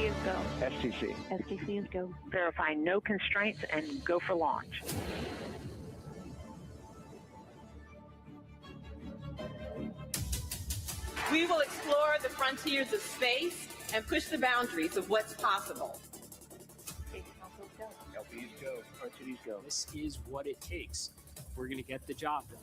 is go. STC. STC is go. Verify no constraints and go for launch. We will explore the frontiers of space and push the boundaries of what's possible. LPs go. RTDs go. This is what it takes. We're going to get the job done.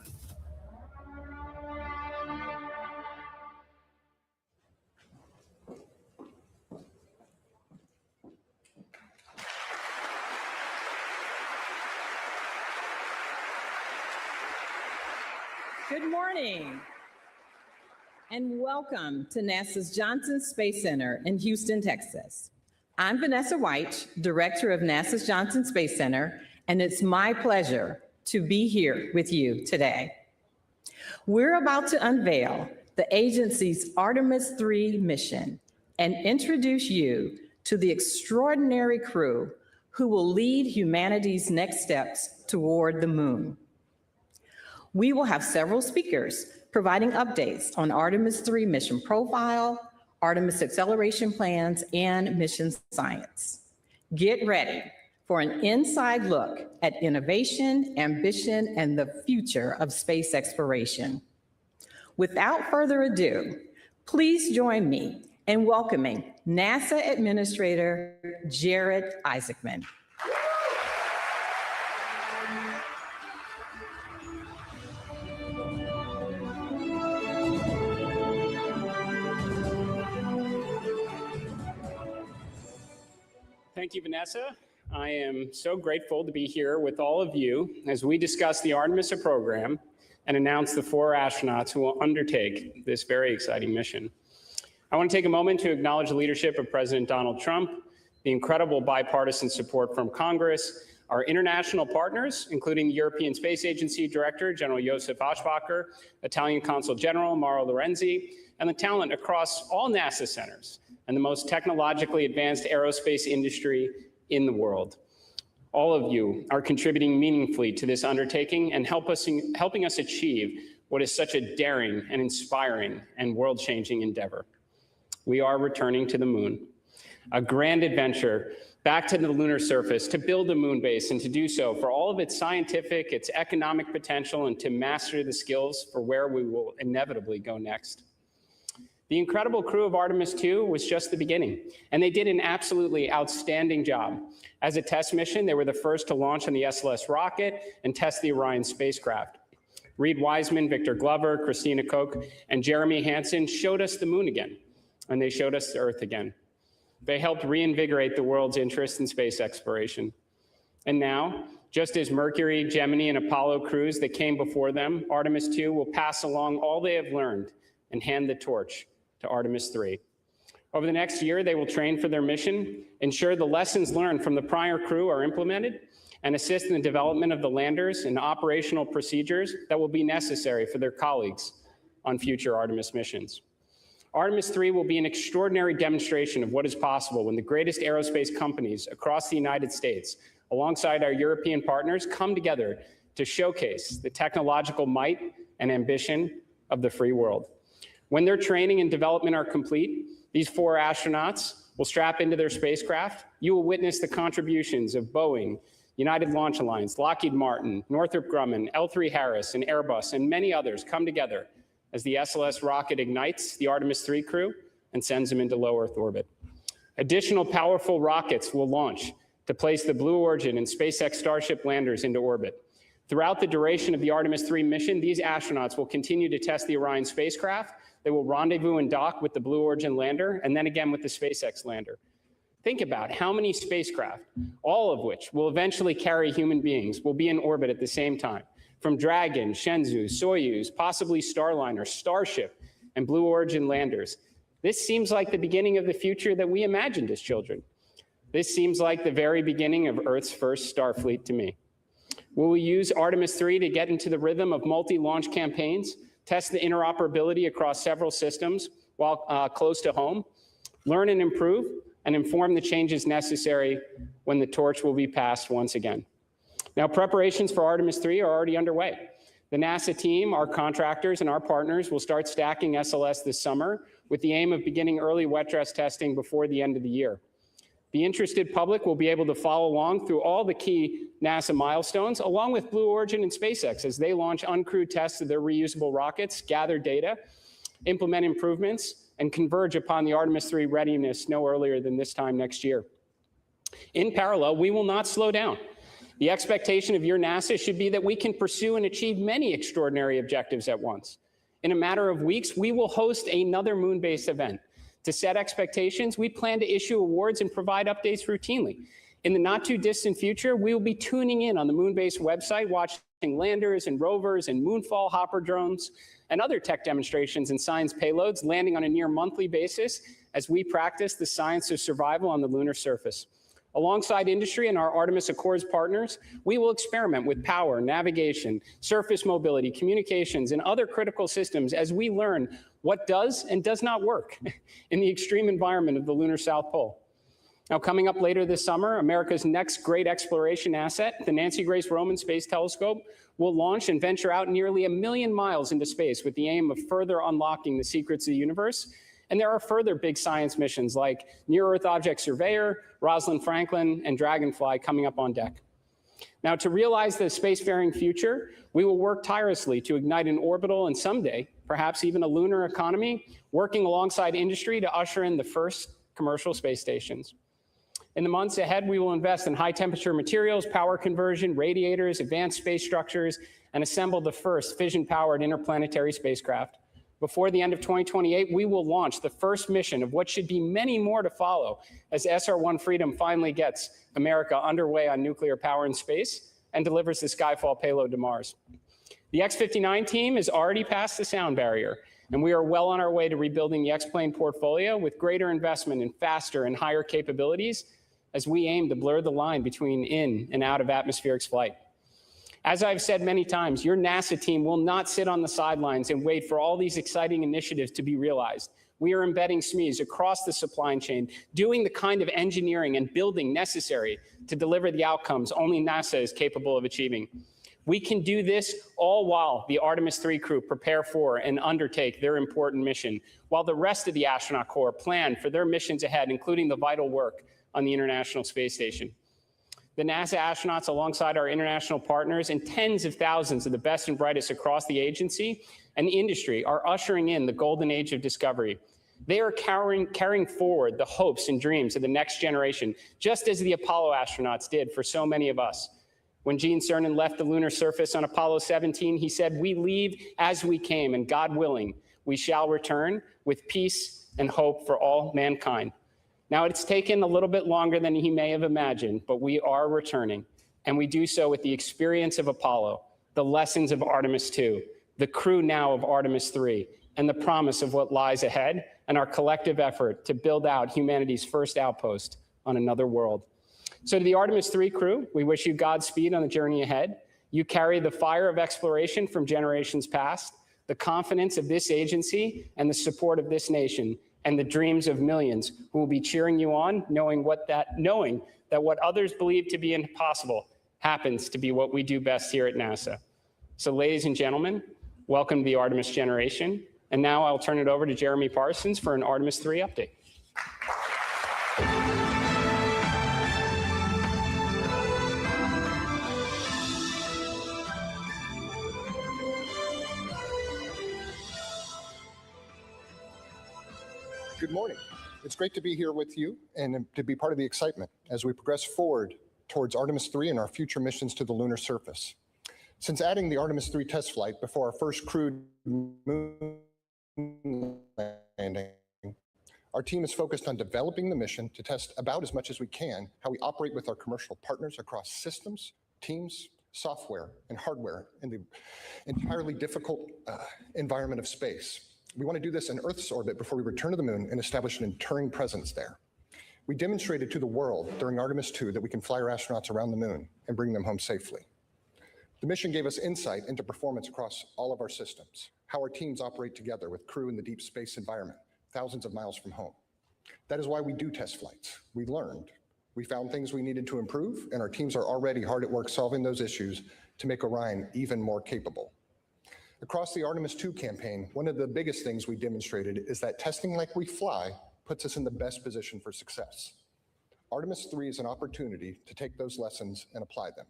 Good morning, and welcome to NASA's Johnson Space Center in Houston, Texas. I'm Vanessa White, Director of NASA's Johnson Space Center, and it's my pleasure to be here with you today. We're about to unveil the agency's Artemis III mission and introduce you to the extraordinary crew who will lead humanity's next steps toward the moon. We will have several speakers providing updates on Artemis III mission profile, Artemis acceleration plans, and mission science. Get ready for an inside look at innovation, ambition, and the future of space exploration. Without further ado, please join me in welcoming NASA Administrator Jared Isaacman. Thank you, Vanessa. I am so grateful to be here with all of you as we discuss the Artemis program and announce the 4 astronauts who will undertake this very exciting mission. I want to take a moment to acknowledge the leadership of President Donald Trump, the incredible bipartisan support from Congress, our international partners, including the European Space Agency Director, General Josef Aschbacher, Italian Consul General Mauro Lorenzi, and the talent across all NASA centers and the most technologically advanced aerospace industry in the world. All of you are contributing meaningfully to this undertaking and helping us achieve what is such a daring and inspiring and world-changing endeavor. We are returning to the moon, a grand adventure back to the lunar surface to build a moon base and to do so for all of its scientific, its economic potential, and to master the skills for where we will inevitably go next. The incredible crew of Artemis II was just the beginning, and they did an absolutely outstanding job. As a test mission, they were the first to launch on the SLS rocket and test the Orion spacecraft. Reed Wiseman, Victor Glover, Christina Koch, and Jeremy Hansen showed us the moon again, and they showed us the Earth again. They helped reinvigorate the world's interest in space exploration. And now, just as Mercury, Gemini, and Apollo crews that came before them, Artemis II will pass along all they have learned and hand the torch to Artemis III. Over the next year, they will train for their mission, ensure the lessons learned from the prior crew are implemented, and assist in the development of the landers and operational procedures that will be necessary for their colleagues on future Artemis missions. Artemis III will be an extraordinary demonstration of what is possible when the greatest aerospace companies across the United States, alongside our European partners, come together to showcase the technological might and ambition of the free world. When their training and development are complete, these 4 astronauts will strap into their spacecraft. You will witness the contributions of Boeing, United Launch Alliance, Lockheed Martin, Northrop Grumman, L3 Harris, and Airbus, and many others come together as the SLS rocket ignites the Artemis III crew and sends them into low Earth orbit. Additional powerful rockets will launch to place the Blue Origin and SpaceX Starship landers into orbit. Throughout the duration of the Artemis III mission, these astronauts will continue to test the Orion spacecraft. They will rendezvous and dock with the Blue Origin lander and then again with the SpaceX lander. Think about how many spacecraft, all of which will eventually carry human beings, will be in orbit at the same time. From Dragon, Shenzhou, Soyuz, possibly Starliner, Starship, and Blue Origin landers. This seems like the beginning of the future that we imagined as children. This seems like the very beginning of Earth's first Starfleet to me. Will we use Artemis III to get into the rhythm of multi-launch campaigns, test the interoperability across several systems while close to home, learn and improve, and inform the changes necessary when the torch will be passed once again? Now, preparations for Artemis III are already underway. The NASA team, our contractors, and our partners will start stacking SLS this summer with the aim of beginning early wet dress testing before the end of the year. The interested public will be able to follow along through all the key NASA milestones, along with Blue Origin and SpaceX as they launch uncrewed tests of their reusable rockets, gather data, implement improvements, and converge upon the Artemis III readiness no earlier than this time next year. In parallel, we will not slow down. The expectation of your NASA should be that we can pursue and achieve many extraordinary objectives at once. In a matter of weeks, we will host another moon-based event. To set expectations, we plan to issue awards and provide updates routinely. In the not too distant future, we will be tuning in on the moon-based website, watching landers and rovers and moonfall hopper drones and other tech demonstrations and science payloads landing on a near monthly basis as we practice the science of survival on the lunar surface. Alongside industry and our Artemis Accords partners, we will experiment with power, navigation, surface mobility, communications, and other critical systems as we learn what does and does not work in the extreme environment of the lunar South Pole. Now, coming up later this summer, America's next great exploration asset, the Nancy Grace Roman Space Telescope, will launch and venture out nearly 1 million miles into space with the aim of further unlocking the secrets of the universe. And there are further big science missions like Near-Earth Object Surveyor, Rosalind Franklin, and Dragonfly coming up on deck. Now, to realize the spacefaring future, we will work tirelessly to ignite an orbital and someday, perhaps even a lunar economy, working alongside industry to usher in the first commercial space stations. In the months ahead, we will invest in high-temperature materials, power conversion, radiators, advanced space structures, and assemble the first fission-powered interplanetary spacecraft. Before the end of 2028, we will launch the first mission of what should be many more to follow as SR-1 Freedom finally gets America underway on nuclear power in space and delivers the Skyfall payload to Mars. The X-59 team has already passed the sound barrier, and we are well on our way to rebuilding the X-plane portfolio with greater investment in faster and higher capabilities as we aim to blur the line between in and out of atmospheric flight. As I've said many times, your NASA team will not sit on the sidelines and wait for all these exciting initiatives to be realized. We are embedding SMEs across the supply chain, doing the kind of engineering and building necessary to deliver the outcomes only NASA is capable of achieving. We can do this all while the Artemis III crew prepare for and undertake their important mission, while the rest of the astronaut corps plan for their missions ahead, including the vital work on the International Space Station. The NASA astronauts, alongside our international partners and tens of thousands of the best and brightest across the agency and the industry, are ushering in the golden age of discovery. They are carrying forward the hopes and dreams of the next generation, just as the Apollo astronauts did for so many of us. When Gene Cernan left the lunar surface on Apollo 17, he said, "We leave as we came, and God willing, we shall return with peace and hope for all mankind." Now, it's taken a little bit longer than he may have imagined, but we are returning, and we do so with the experience of Apollo, the lessons of Artemis II, the crew now of Artemis III, and the promise of what lies ahead, and our collective effort to build out humanity's first outpost on another world. So to the Artemis III crew, we wish you Godspeed on the journey ahead. You carry the fire of exploration from generations past, the confidence of this agency, and the support of this nation, and the dreams of millions who will be cheering you on, knowing that what others believe to be impossible happens to be what we do best here at NASA. So ladies and gentlemen, welcome to the Artemis generation. And now I'll turn it over to Jeremy Parsons for an Artemis III update. Good morning. It's great to be here with you and to be part of the excitement as we progress forward towards Artemis III and our future missions to the lunar surface. Since adding the Artemis III test flight before our first crewed moon landing, our team is focused on developing the mission to test about as much as we can how we operate with our commercial partners across systems, teams, software, and hardware in the entirely difficult environment of space. We want to do this in Earth's orbit before we return to the moon and establish an enduring presence there. We demonstrated to the world during Artemis II that we can fly our astronauts around the moon and bring them home safely. The mission gave us insight into performance across all of our systems, how our teams operate together with crew in the deep space environment, thousands of miles from home. That is why we do test flights. We learned. We found things we needed to improve, and our teams are already hard at work solving those issues to make Orion even more capable. Across the Artemis II campaign, one of the biggest things we demonstrated is that testing like we fly puts us in the best position for success. Artemis III is an opportunity to take those lessons and apply them.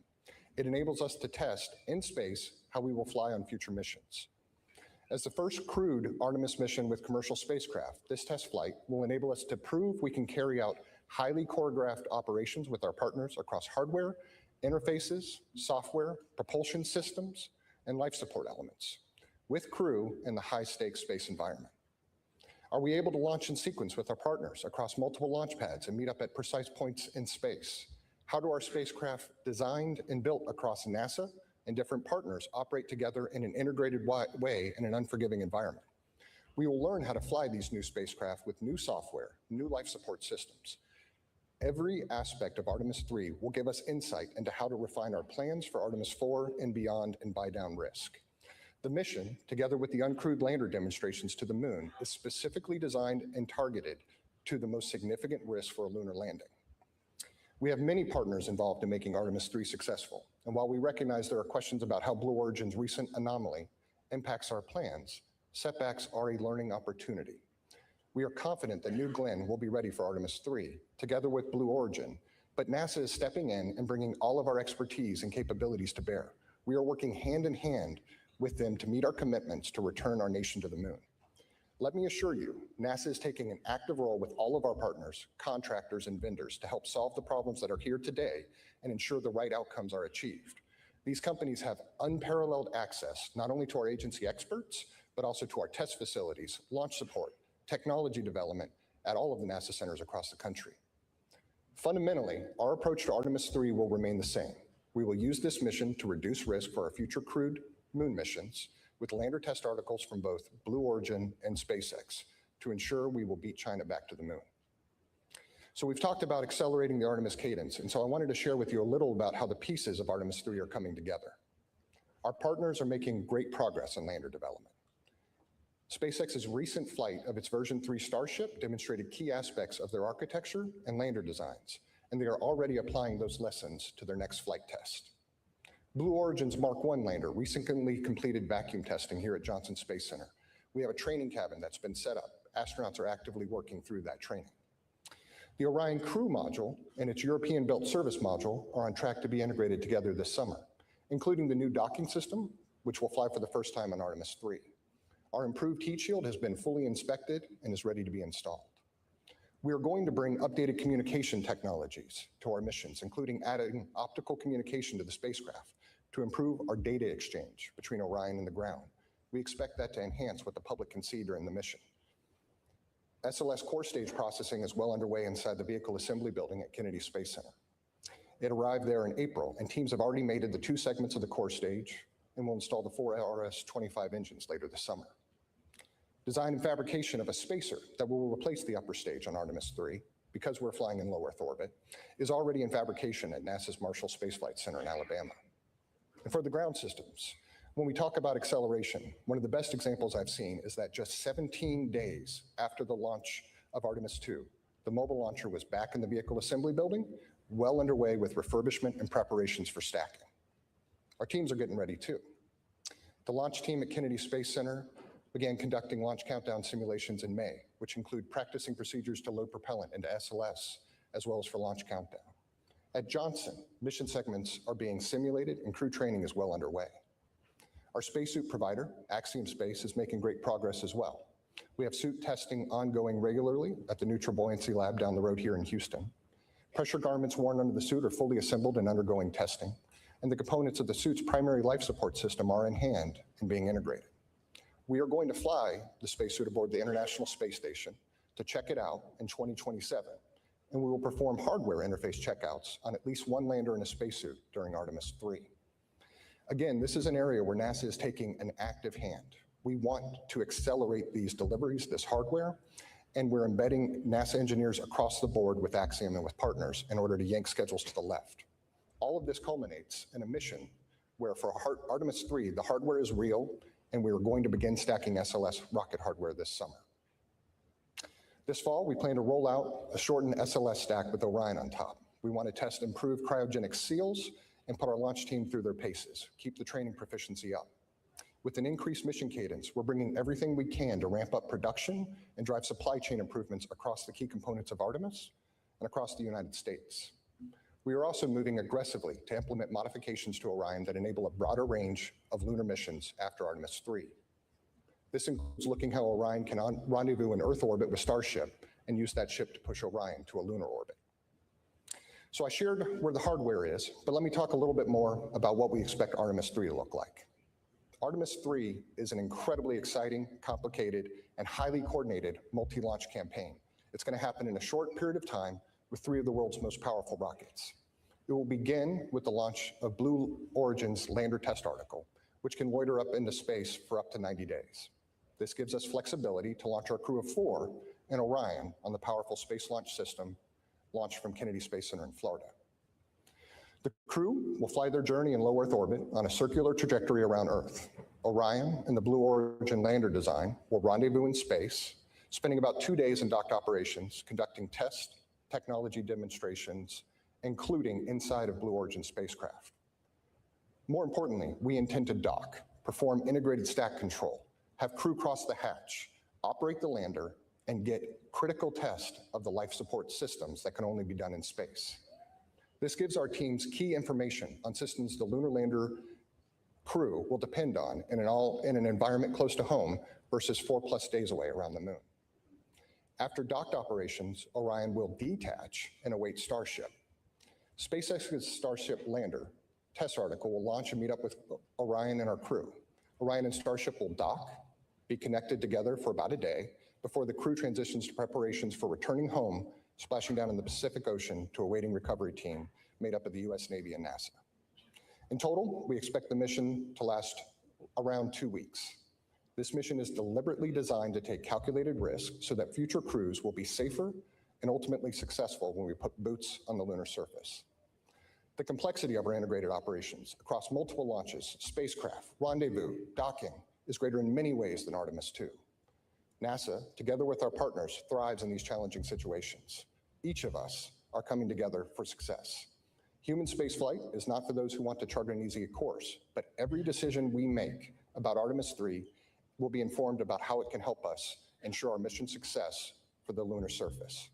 It enables us to test in space how we will fly on future missions. As the first crewed Artemis mission with commercial spacecraft, this test flight will enable us to prove we can carry out highly choreographed operations with our partners across hardware, interfaces, software, propulsion systems, and life support elements, with crew in the high-stakes space environment. Are we able to launch in sequence with our partners across multiple launch pads and meet up at precise points in space? How do our spacecraft designed and built across NASA and different partners operate together in an integrated way in an unforgiving environment? We will learn how to fly these new spacecraft with new software, new life support systems. Every aspect of Artemis III will give us insight into how to refine our plans for Artemis IV and beyond and buy down risk. The mission, together with the uncrewed lander demonstrations to the moon, is specifically designed and targeted to the most significant risk for a lunar landing. We have many partners involved in making Artemis III successful, and while we recognize there are questions about how Blue Origin's recent anomaly impacts our plans, setbacks are a learning opportunity. We are confident that New Glenn will be ready for Artemis III, together with Blue Origin, but NASA is stepping in and bringing all of our expertise and capabilities to bear. We are working hand in hand with them to meet our commitments to return our nation to the moon. Let me assure you, NASA is taking an active role with all of our partners, contractors, and vendors to help solve the problems that are here today and ensure the right outcomes are achieved. These companies have unparalleled access not only to our agency experts, but also to our test facilities, launch support, technology development at all of the NASA centers across the country. Fundamentally, our approach to Artemis III will remain the same. We will use this mission to reduce risk for our future crewed moon missions with lander test articles from both Blue Origin and SpaceX to ensure we will beat China back to the moon. So we've talked about accelerating the Artemis cadence, and so I wanted to share with you a little about how the pieces of Artemis III are coming together. Our partners are making great progress in lander development. SpaceX's recent flight of its version 3 Starship demonstrated key aspects of their architecture and lander designs, and they are already applying those lessons to their next flight test. Blue Origin's Mark 1 lander recently completed vacuum testing here at Johnson Space Center. We have a training cabin that's been set up. Astronauts are actively working through that training. The Orion Crew Module and its European-built service module are on track to be integrated together this summer, including the new docking system, which will fly for the first time on Artemis III. Our improved heat shield has been fully inspected and is ready to be installed. We are going to bring updated communication technologies to our missions, including adding optical communication to the spacecraft to improve our data exchange between Orion and the ground. We expect that to enhance what the public can see during the mission. SLS core stage processing is well underway inside the Vehicle Assembly Building at Kennedy Space Center. It arrived there in April, and teams have already mated the 2 segments of the core stage and will install the 4 RS-25 engines later this summer. Design and fabrication of a spacer that will replace the upper stage on Artemis III, because we're flying in low Earth orbit, is already in fabrication at NASA's Marshall Space Flight Center in Alabama. And for the ground systems, when we talk about acceleration, one of the best examples I've seen is that just 17 days after the launch of Artemis II, the mobile launcher was back in the Vehicle Assembly Building, well underway with refurbishment and preparations for stacking. Our teams are getting ready too. The launch team at Kennedy Space Center began conducting launch countdown simulations in May, which include practicing procedures to load propellant into SLS, as well as for launch countdown. At Johnson, mission segments are being simulated and crew training is well underway. Our spacesuit provider, Axiom Space, is making great progress as well. We have suit testing ongoing regularly at the Neutral Buoyancy Lab down the road here in Houston. Pressure garments worn under the suit are fully assembled and undergoing testing, and the components of the suit's primary life support system are in hand and being integrated. We are going to fly the spacesuit aboard the International Space Station to check it out in 2027, and we will perform hardware interface checkouts on at least 1 lander in a spacesuit during Artemis III. Again, this is an area where NASA is taking an active hand. We want to accelerate these deliveries, this hardware, and we're embedding NASA engineers across the board with Axiom and with partners in order to yank schedules to the left. All of this culminates in a mission where for Artemis III, the hardware is real, and we are going to begin stacking SLS rocket hardware this summer. This fall, we plan to roll out a shortened SLS stack with Orion on top. We want to test improved cryogenic seals and put our launch team through their paces, keep the training proficiency up. With an increased mission cadence, we're bringing everything we can to ramp up production and drive supply chain improvements across the key components of Artemis and across the United States. We are also moving aggressively to implement modifications to Orion that enable a broader range of lunar missions after Artemis III. This includes looking how Orion can rendezvous in Earth orbit with Starship and use that ship to push Orion to a lunar orbit. So I shared where the hardware is, but let me talk a little bit more about what we expect Artemis III to look like. Artemis III is an incredibly exciting, complicated, and highly coordinated multi-launch campaign. It's going to happen in a short period of time with 3 of the world's most powerful rockets. It will begin with the launch of Blue Origin's lander test article, which can loiter up into space for up to 90 days. This gives us flexibility to launch our crew of 4 and Orion on the powerful Space Launch System launched from Kennedy Space Center in Florida. The crew will fly their journey in low Earth orbit on a circular trajectory around Earth. Orion and the Blue Origin lander design will rendezvous in space, spending about 2 days in docked operations, conducting test technology demonstrations, including inside of Blue Origin spacecraft. More importantly, we intend to dock, perform integrated stack control, have crew cross the hatch, operate the lander, and get critical test of the life support systems that can only be done in space. This gives our teams key information on systems the lunar lander crew will depend on in an environment close to home versus 4+ days away around the moon. After docked operations, Orion will detach and await Starship. SpaceX's Starship lander test article will launch and meet up with Orion and our crew. Orion and Starship will dock, be connected together for about a day before the crew transitions to preparations for returning home, splashing down in the Pacific Ocean to a waiting recovery team made up of the US Navy and NASA. In total, we expect the mission to last around 2 weeks. This mission is deliberately designed to take calculated risks so that future crews will be safer and ultimately successful when we put boots on the lunar surface. The complexity of our integrated operations across multiple launches, spacecraft, rendezvous, docking is greater in many ways than Artemis II. NASA, together with our partners, thrives in these challenging situations. Each of us are coming together for success. Human spaceflight is not for those who want to chart an easy course, but every decision we make about Artemis III will be informed about how it can help us ensure our mission success for the lunar surface.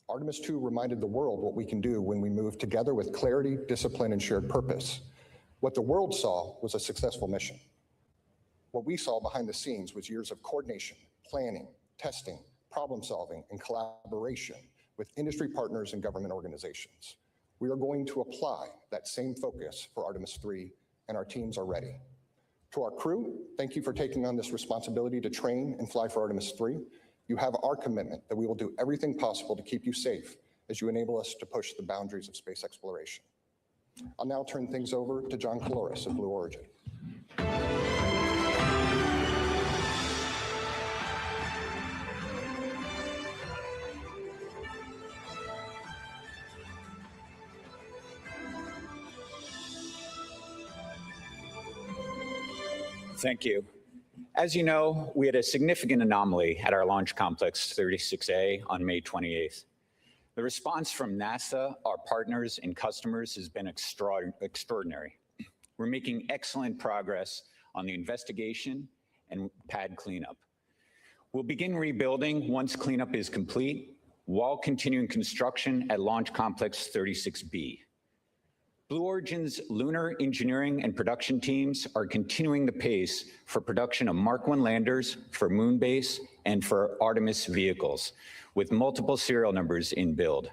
Artemis II reminded the world what we can do when we move together with clarity, discipline, and shared purpose. What the world saw was a successful mission. What we saw behind the scenes was years of coordination, planning, testing, problem solving, and collaboration with industry partners and government organizations. We are going to apply that same focus for Artemis III, and our teams are ready. To our crew, thank you for taking on this responsibility to train and fly for Artemis III. You have our commitment that we will do everything possible to keep you safe as you enable us to push the boundaries of space exploration. I'll now turn things over to John Caloris of Blue Origin. Thank you. As you know, we had a significant anomaly at our Launch Complex 36A on May 28th. The response from NASA, our partners, and customers has been extraordinary. We're making excellent progress on the investigation and pad cleanup. We'll begin rebuilding once cleanup is complete, while continuing construction at Launch Complex 36B. Blue Origin's lunar engineering and production teams are continuing the pace for production of Mark I landers for Moonbase and for Artemis vehicles, with multiple serial numbers in build.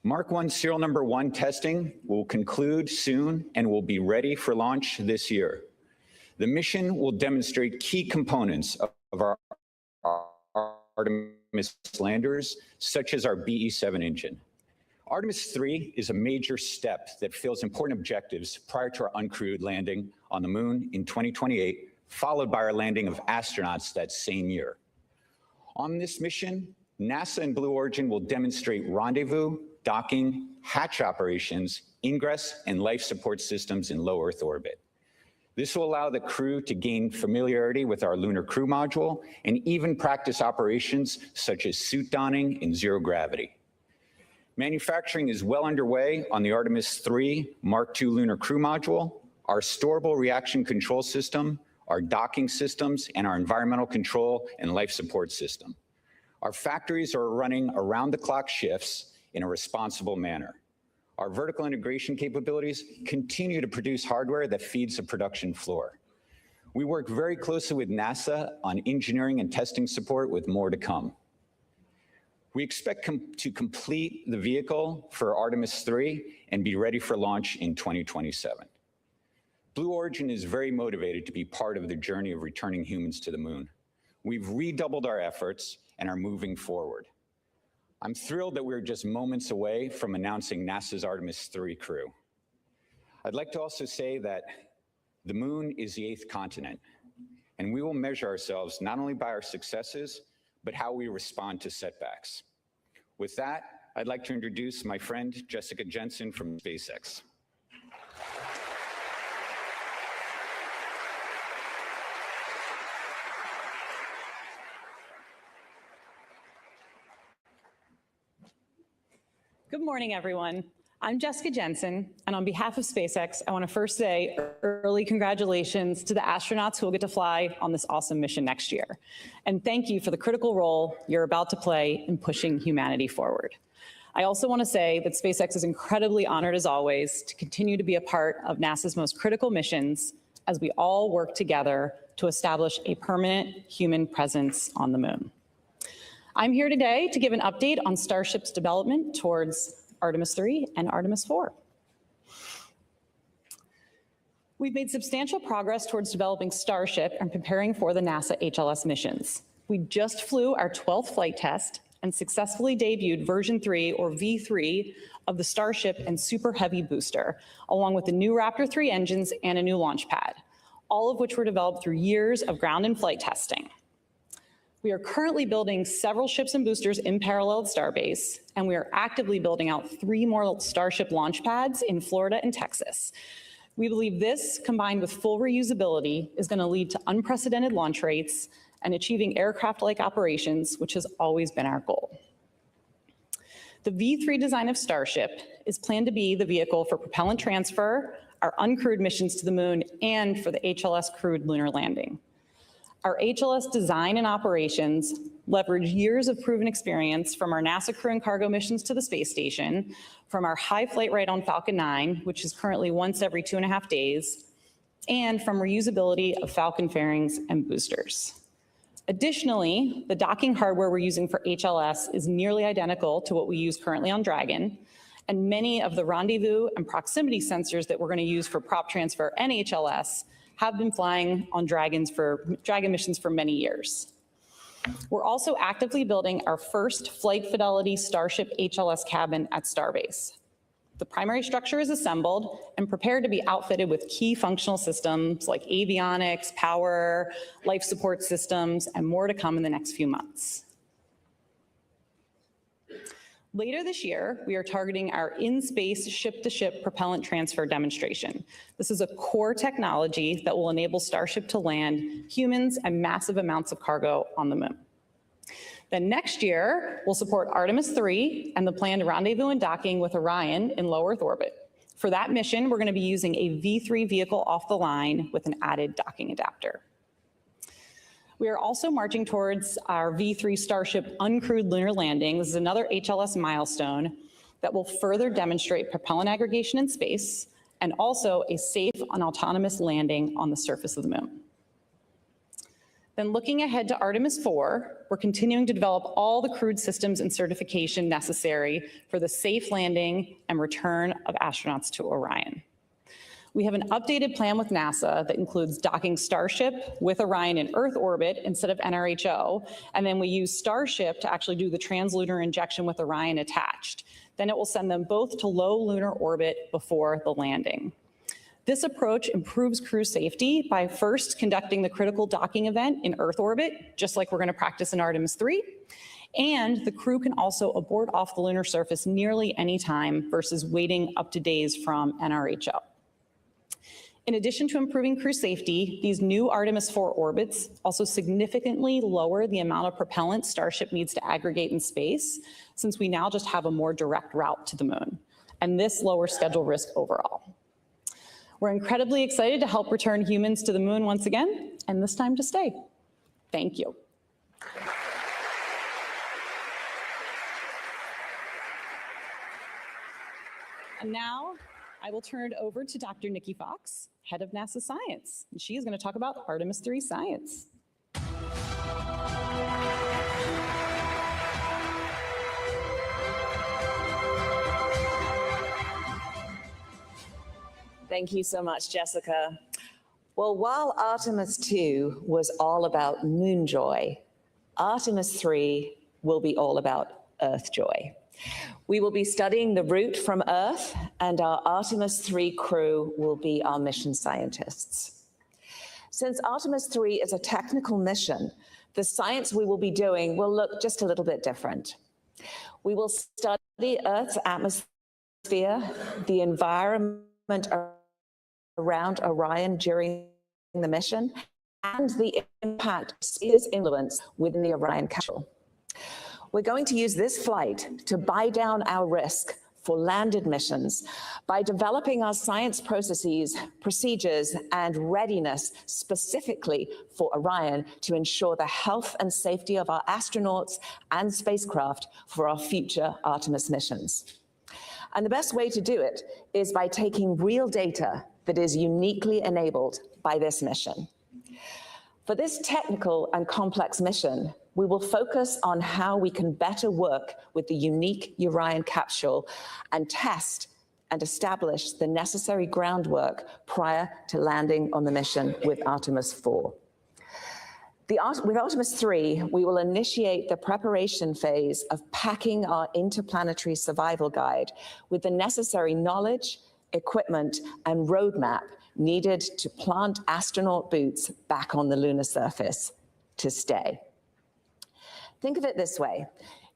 Mark I serial number 1 testing will conclude soon and will be ready for launch this year. The mission will demonstrate key components of our Artemis landers, such as our BE-7 engine. Artemis III is a major step that fills important objectives prior to our uncrewed landing on the moon in 2028, followed by our landing of astronauts that same year. On this mission, NASA and Blue Origin will demonstrate rendezvous, docking, hatch operations, ingress, and life support systems in low Earth orbit. This will allow the crew to gain familiarity with our lunar crew module and even practice operations such as suit donning and zero gravity. Manufacturing is well underway on the Artemis III Mark II lunar crew module, our storable reaction control system, our docking systems, and our environmental control and life support system. Our factories are running around-the-clock shifts in a responsible manner. Our vertical integration capabilities continue to produce hardware that feeds the production floor. We work very closely with NASA on engineering and testing support with more to come. We expect to complete the vehicle for Artemis III and be ready for launch in 2027. Blue Origin is very motivated to be part of the journey of returning humans to the moon. We've redoubled our efforts and are moving forward. I'm thrilled that we're just moments away from announcing NASA's Artemis III crew. I'd like to also say that the moon is the 8th continent, and we will measure ourselves not only by our successes, but how we respond to setbacks. With that, I'd like to introduce my friend, Jessica Jensen from SpaceX. Good morning, everyone. I'm Jessica Jensen, and on behalf of SpaceX, I want to first say early congratulations to the astronauts who will get to fly on this awesome mission next year. And thank you for the critical role you're about to play in pushing humanity forward. I also want to say that SpaceX is incredibly honored, as always, to continue to be a part of NASA's most critical missions as we all work together to establish a permanent human presence on the moon. I'm here today to give an update on Starship's development towards Artemis III and Artemis IV. We've made substantial progress towards developing Starship and preparing for the NASA HLS missions. We just flew our 12th flight test and successfully debuted version 3, or V3, of the Starship and Super Heavy booster, along with the new Raptor 3 engines and a new launch pad, all of which were developed through years of ground and flight testing. We are currently building several ships and boosters in parallel at Starbase, and we are actively building out 3 more Starship launch pads in Florida and Texas. We believe this, combined with full reusability, is going to lead to unprecedented launch rates and achieving aircraft-like operations, which has always been our goal. The V3 design of Starship is planned to be the vehicle for propellant transfer, our uncrewed missions to the moon, and for the HLS crewed lunar landing. Our HLS design and operations leverage years of proven experience from our NASA crew and cargo missions to the space station, from our high flight rate on Falcon 9, which is currently once every 2.5 days, and from reusability of Falcon fairings and boosters. Additionally, the docking hardware we're using for HLS is nearly identical to what we use currently on Dragon, and many of the rendezvous and proximity sensors that we're going to use for prop transfer and HLS have been flying on Dragon missions for many years. We're also actively building our first flight fidelity Starship HLS cabin at Starbase. The primary structure is assembled and prepared to be outfitted with key functional systems like avionics, power, life support systems, and more to come in the next few months. Later this year, we are targeting our in-space ship-to-ship propellant transfer demonstration. This is a core technology that will enable Starship to land humans and massive amounts of cargo on the moon. Then next year, we'll support Artemis III and the planned rendezvous and docking with Orion in low Earth orbit. For that mission, we're going to be using a V3 vehicle off the line with an added docking adapter. We are also marching towards our V3 Starship uncrewed lunar landing. This is another HLS milestone that will further demonstrate propellant aggregation in space and also a safe and autonomous landing on the surface of the moon. Then looking ahead to Artemis IV, we're continuing to develop all the crewed systems and certification necessary for the safe landing and return of astronauts to Orion. We have an updated plan with NASA that includes docking Starship with Orion in Earth orbit instead of NRHO, and then we use Starship to actually do the translunar injection with Orion attached. Then it will send them both to low lunar orbit before the landing. This approach improves crew safety by first conducting the critical docking event in Earth orbit, just like we're going to practice in Artemis III, and the crew can also abort off the lunar surface nearly any time versus waiting up to days from NRHO. In addition to improving crew safety, these new Artemis IV orbits also significantly lower the amount of propellant Starship needs to aggregate in space, since we now just have a more direct route to the moon, and this lowers schedule risk overall. We're incredibly excited to help return humans to the moon once again, and this time to stay. Thank you. And now I will turn it over to Dr. Nikki Fox, head of NASA Science. And she is going to talk about Artemis III science. Thank you so much, Jessica. Well, while Artemis II was all about moon joy, Artemis III will be all about Earth joy. We will be studying the route from Earth, and our Artemis III crew will be our mission scientists. Since Artemis III is a technical mission, the science we will be doing will look just a little bit different. We will study Earth's atmosphere, the environment around Orion during the mission, and the impact of its influence within the Orion capsule. We're going to use this flight to buy down our risk for landed missions by developing our science processes, procedures, and readiness specifically for Orion to ensure the health and safety of our astronauts and spacecraft for our future Artemis missions. And the best way to do it is by taking real data that is uniquely enabled by this mission. For this technical and complex mission, we will focus on how we can better work with the unique Orion capsule and test and establish the necessary groundwork prior to landing on the mission with Artemis IV. With Artemis III, we will initiate the preparation phase of packing our interplanetary survival guide with the necessary knowledge, equipment, and roadmap needed to plant astronaut boots back on the lunar surface to stay. Think of it this way.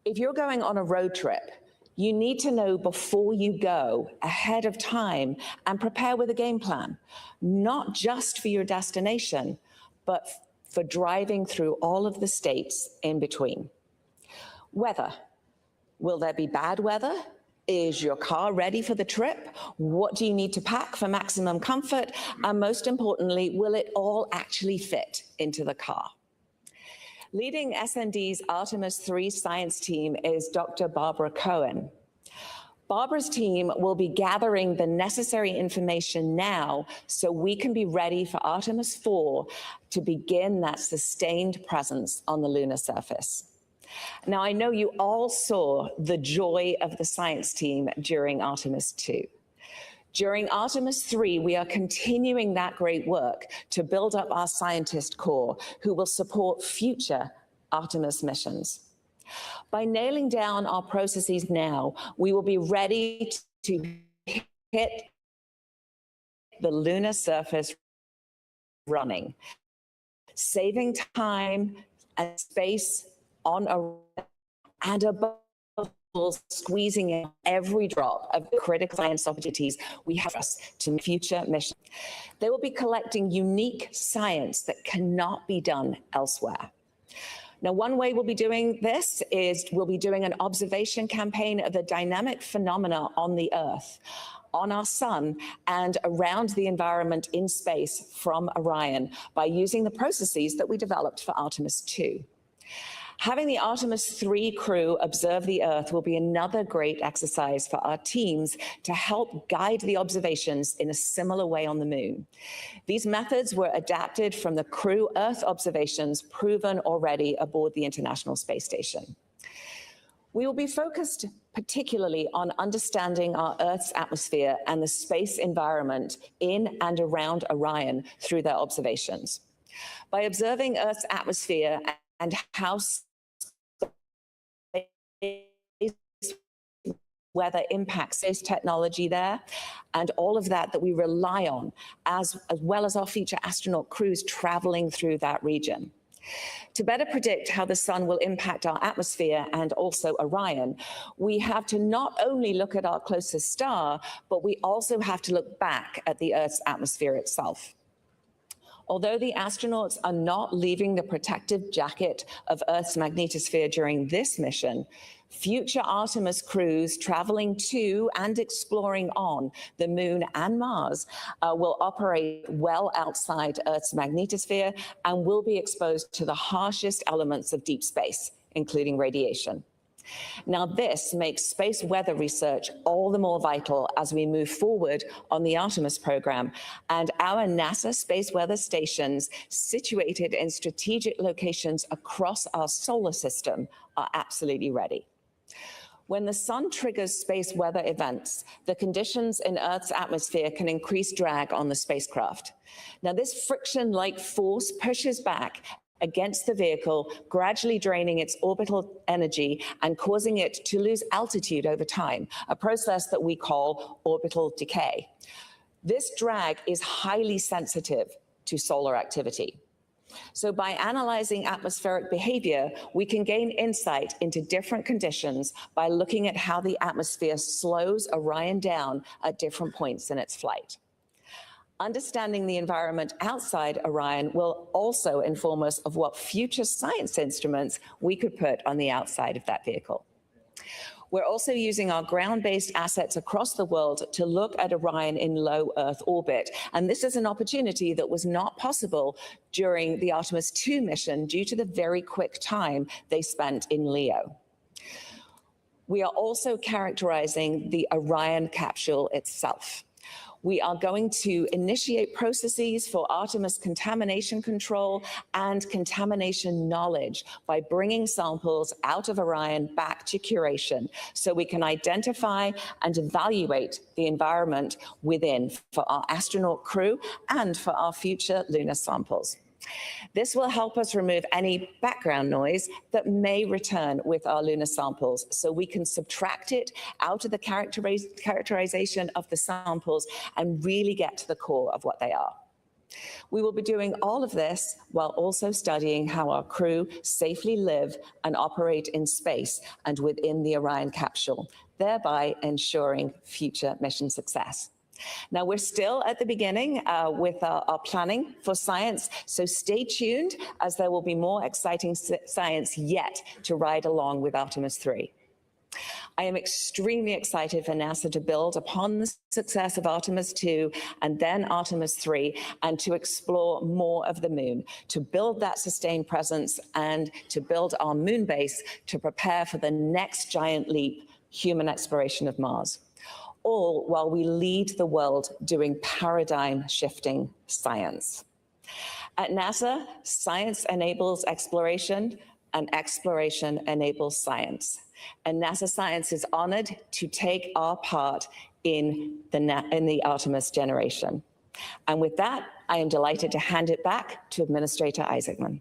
If you're going on a road trip, you need to know before you go ahead of time and prepare with a game plan, not just for your destination, but for driving through all of the states in between. Weather. Will there be bad weather? Is your car ready for the trip? What do you need to pack for maximum comfort? And most importantly, will it all actually fit into the car? Leading SMD's Artemis III science team is Dr. Barbara Cohen. Barbara's team will be gathering the necessary information now so we can be ready for Artemis IV to begin that sustained presence on the lunar surface. Now, I know you all saw the joy of the science team during Artemis II. During Artemis III, we are continuing that great work to build up our scientist corps who will support future Artemis missions. By nailing down our processes now, we will be ready to hit the lunar surface running, saving time and space on and above all, squeezing in every drop of critical science opportunities we have us to future missions. They will be collecting unique science that cannot be done elsewhere. Now, one way we'll be doing this is we'll be doing an observation campaign of the dynamic phenomena on the Earth, on our sun, and around the environment in space from Orion by using the processes that we developed for Artemis II. Having the Artemis III crew observe the Earth will be another great exercise for our teams to help guide the observations in a similar way on the moon. These methods were adapted from the crew Earth observations proven already aboard the International Space Station. We will be focused particularly on understanding our Earth's atmosphere and the space environment in and around Orion through their observations. By observing Earth's atmosphere and how weather impacts space technology there, and all of that we rely on, as well as our future astronaut crews traveling through that region. To better predict how the sun will impact our atmosphere and also Orion, we have to not only look at our closest star, but we also have to look back at the Earth's atmosphere itself. Although the astronauts are not leaving the protective jacket of Earth's magnetosphere during this mission, future Artemis crews traveling to and exploring on the Moon and Mars will operate well outside Earth's magnetosphere and will be exposed to the harshest elements of deep space, including radiation. Now, this makes space weather research all the more vital as we move forward on the Artemis program, and our NASA space weather stations situated in strategic locations across our solar system are absolutely ready. When the sun triggers space weather events, the conditions in Earth's atmosphere can increase drag on the spacecraft. Now, this friction-like force pushes back against the vehicle, gradually draining its orbital energy and causing it to lose altitude over time, a process that we call orbital decay. This drag is highly sensitive to solar activity. So by analyzing atmospheric behavior, we can gain insight into different conditions by looking at how the atmosphere slows Orion down at different points in its flight. Understanding the environment outside Orion will also inform us of what future science instruments we could put on the outside of that vehicle. We're also using our ground-based assets across the world to look at Orion in low Earth orbit. And this is an opportunity that was not possible during the Artemis II mission due to the very quick time they spent in LEO. We are also characterizing the Orion capsule itself. We are going to initiate processes for Artemis contamination control and contamination knowledge by bringing samples out of Orion back to curation so we can identify and evaluate the environment within for our astronaut crew and for our future lunar samples. This will help us remove any background noise that may return with our lunar samples, so we can subtract it out of the characterization of the samples and really get to the core of what they are. We will be doing all of this while also studying how our crew safely live and operate in space and within the Orion capsule, thereby ensuring future mission success. Now, we're still at the beginning with our planning for science, so stay tuned as there will be more exciting science yet to ride along with Artemis III. I am extremely excited for NASA to build upon the success of Artemis II and then Artemis III and to explore more of the moon, to build that sustained presence and to build our moon base to prepare for the next giant leap, human exploration of Mars. All while we lead the world doing paradigm-shifting science. At NASA, science enables exploration, and exploration enables science. And NASA Science is honored to take our part in the Artemis generation. And with that, I am delighted to hand it back to Administrator Isaacman.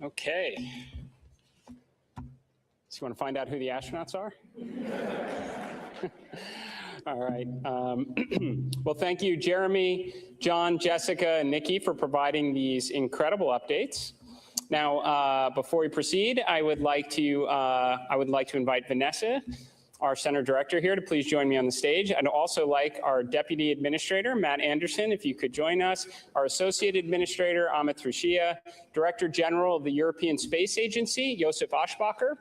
Okay. So you want to find out who the astronauts are? All right. Well, thank you, Jeremy, John, Jessica, and Nikki for providing these incredible updates. Now, before we proceed, I would like to invite Vanessa, our center director here, to please join me on the stage. I'd also like our deputy administrator, Matt Anderson, if you could join us, our associate administrator, Amit Rushia, director general of the European Space Agency, Josef Aschbacher,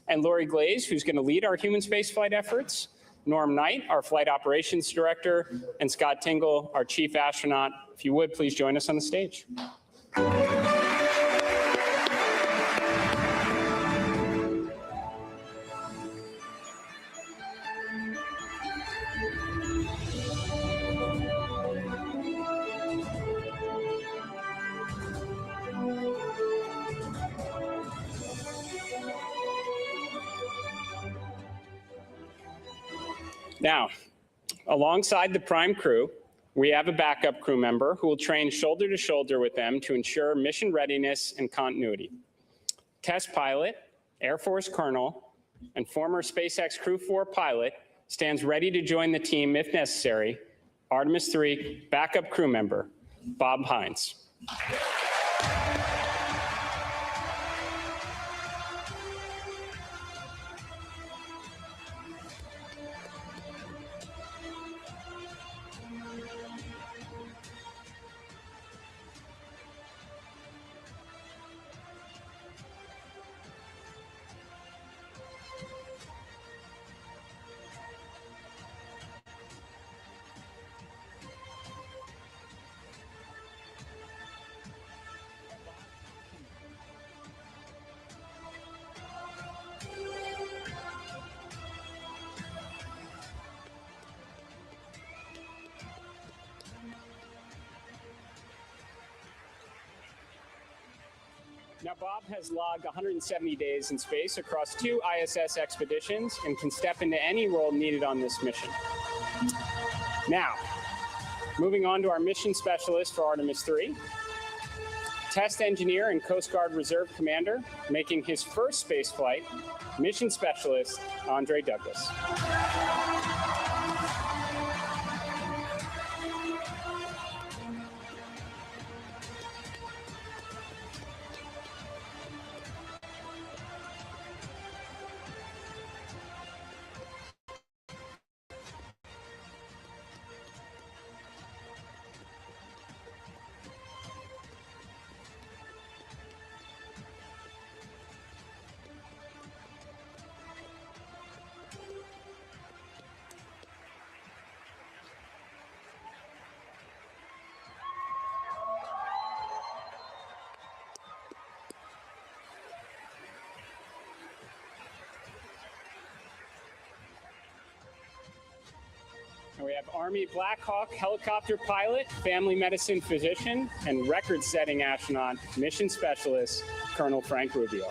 and Lori Glaze, who's going to lead our human spaceflight efforts, Norm Knight, our flight operations director, and Scott Tingle, our chief astronaut. If you would, please join us on the stage. Now, alongside the prime crew, we have a backup crew member who will train shoulder to shoulder with them to ensure mission readiness and continuity. Test pilot, Air Force Colonel, and former SpaceX Crew 4 pilot stands ready to join the team if necessary, Artemis III backup crew member, Bob Hines. Now, Bob has logged 170 days in space across 2 ISS expeditions and can step into any role needed on this mission. Now, moving on to our mission specialist for Artemis III, test engineer and Coast Guard Reserve Commander, making his first space flight, mission specialist Andre Douglas. And we have Army Black Hawk helicopter pilot, family medicine physician, and record-setting astronaut, mission specialist, Colonel Frank Rubio.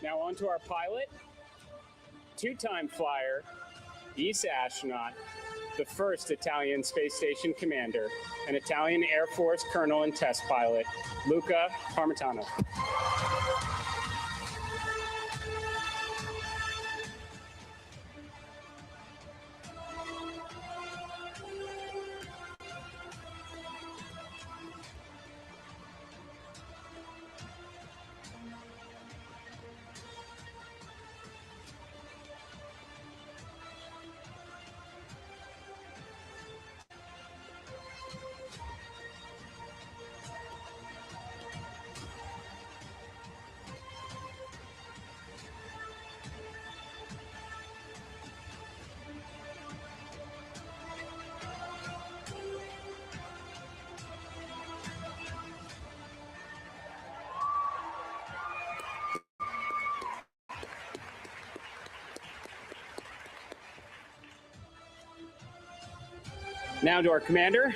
Now on to our pilot, 2-time flyer, ESA astronaut, the first Italian space station commander, and Italian Air Force colonel and test pilot, Luca Parmitano. Now to our commander,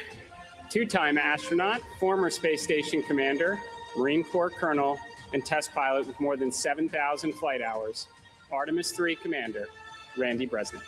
2-time astronaut, former space station commander, Marine Corps colonel, and test pilot with more than 7,000 flight hours, Artemis III commander, Randy Bresnik.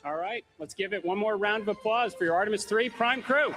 All right, let's give it one more round of applause for your Artemis III prime crew.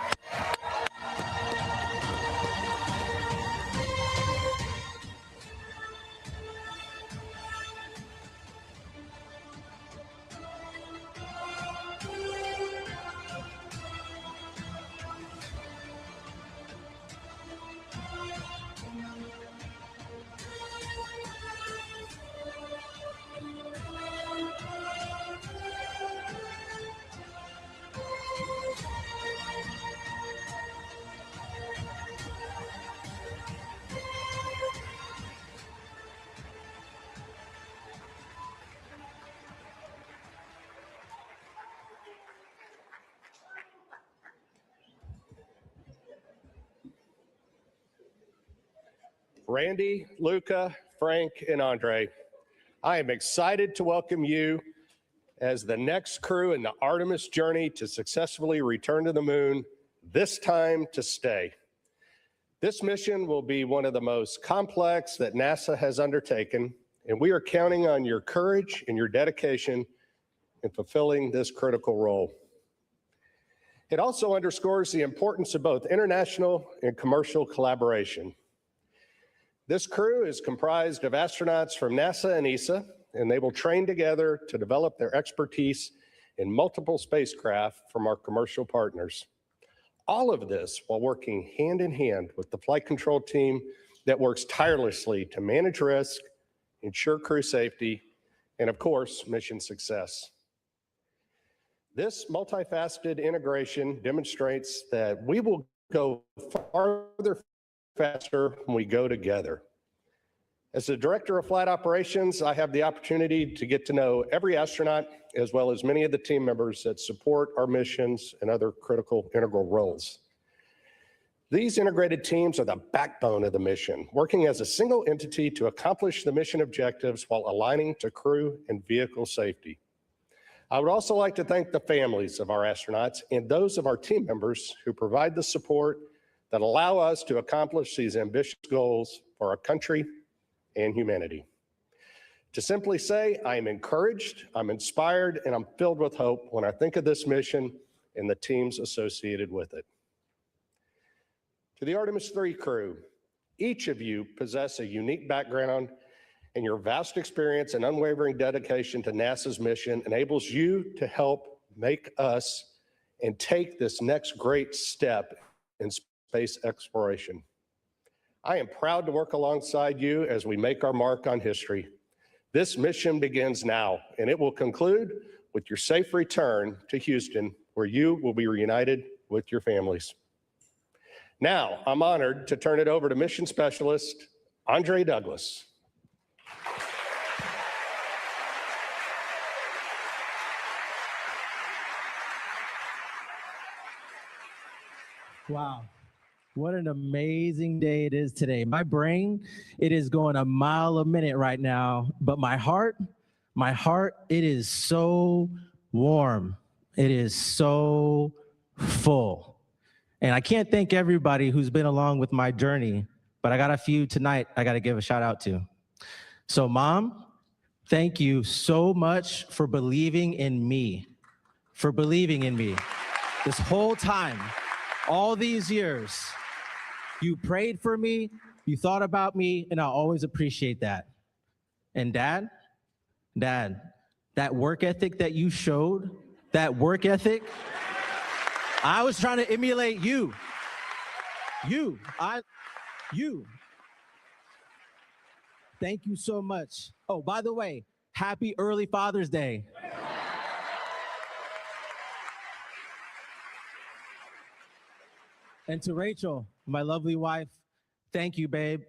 Randy, Luca, Frank, and Andre, I am excited to welcome you as the next crew in the Artemis journey to successfully return to the moon, this time to stay. This mission will be one of the most complex that NASA has undertaken, and we are counting on your courage and your dedication in fulfilling this critical role. It also underscores the importance of both international and commercial collaboration. This crew is comprised of astronauts from NASA and ESA, and they will train together to develop their expertise in multiple spacecraft from our commercial partners. All of this while working hand in hand with the flight control team that works tirelessly to manage risk, ensure crew safety, and of course, mission success. This multifaceted integration demonstrates that we will go farther faster when we go together. As the Director of Flight Operations, I have the opportunity to get to know every astronaut as well as many of the team members that support our missions and other critical integral roles. These integrated teams are the backbone of the mission, working as a single entity to accomplish the mission objectives while aligning to crew and vehicle safety. I would also like to thank the families of our astronauts and those of our team members who provide the support that allow us to accomplish these ambitious goals for our country and humanity. To simply say, I am encouraged, I'm inspired, and I'm filled with hope when I think of this mission and the teams associated with it. To the Artemis III crew, each of you possess a unique background, and your vast experience and unwavering dedication to NASA's mission enables you to help make us and take this next great step in space exploration. I am proud to work alongside you as we make our mark on history. This mission begins now, and it will conclude with your safe return to Houston, where you will be reunited with your families. Now, I'm honored to turn it over to Mission Specialist Andre Douglas. Wow. What an amazing day it is today. My brain, it is going a mile a minute right now, but my heart, it is so warm. It is so full. And I can't thank everybody who's been along with my journey, but I got a few tonight I got to give a shout out to. So Mom, thank you so much for believing in me, this whole time. All these years, you prayed for me, you thought about me, and I'll always appreciate that. And Dad, that work ethic that you showed, I was trying to emulate you. Thank you so much. Oh, by the way, happy early Father's Day. And to Rachel, my lovely wife, thank you, babe.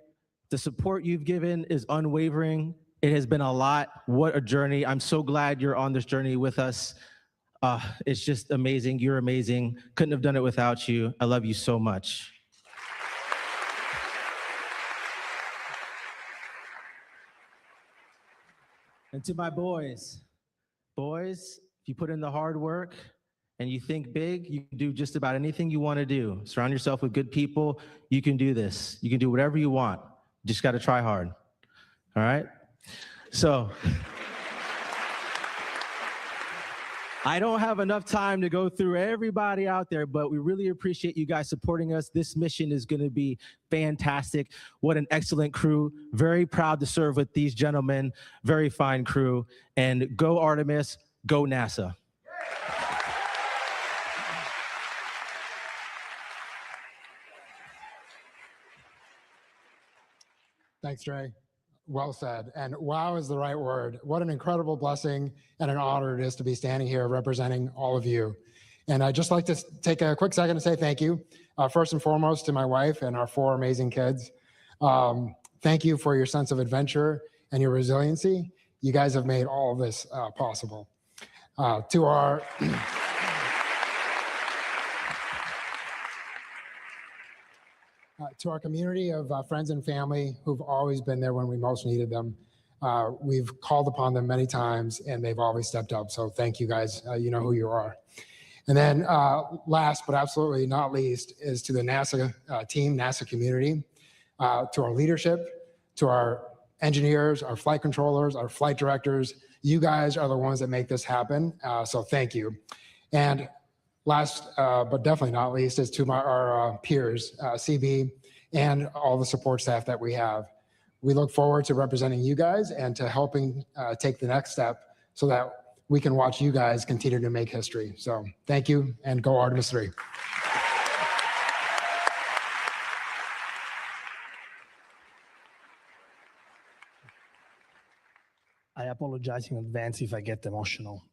The support you've given is unwavering. It has been a lot. What a journey. I'm so glad you're on this journey with us. It's just amazing. You're amazing. Couldn't have done it without you. I love you so much. And to my boys, if you put in the hard work, and you think big, you can do just about anything you want to do. Surround yourself with good people. You can do this. You can do whatever you want. You just got to try hard. All right? So I don't have enough time to go through everybody out there, but we really appreciate you guys supporting us. This mission is going to be fantastic. What an excellent crew. Very proud to serve with these gentlemen. Very fine crew. And go Artemis, go NASA. Thanks, Trey. Well said. And wow is the right word. What an incredible blessing and an honor it is to be standing here representing all of you. And I'd just like to take a quick second to say thank you, first and foremost, to my wife and our 4 amazing kids. Thank you for your sense of adventure and your resiliency. You guys have made all of this possible. To our To our community of friends and family who've always been there when we most needed them. We've called upon them many times and they've always stepped up. So thank you guys. You know who you are. And then last but absolutely not least is to the NASA team, NASA community, to our leadership, to our engineers, our flight controllers, our flight directors. You guys are the ones that make this happen. So thank you. And last, but definitely not least, is to our peers, CB, and all the support staff that we have. We look forward to representing you guys and to helping take the next step so that we can watch you guys continue to make history. So thank you, and go Artemis III. I apologize in advance if I get emotional.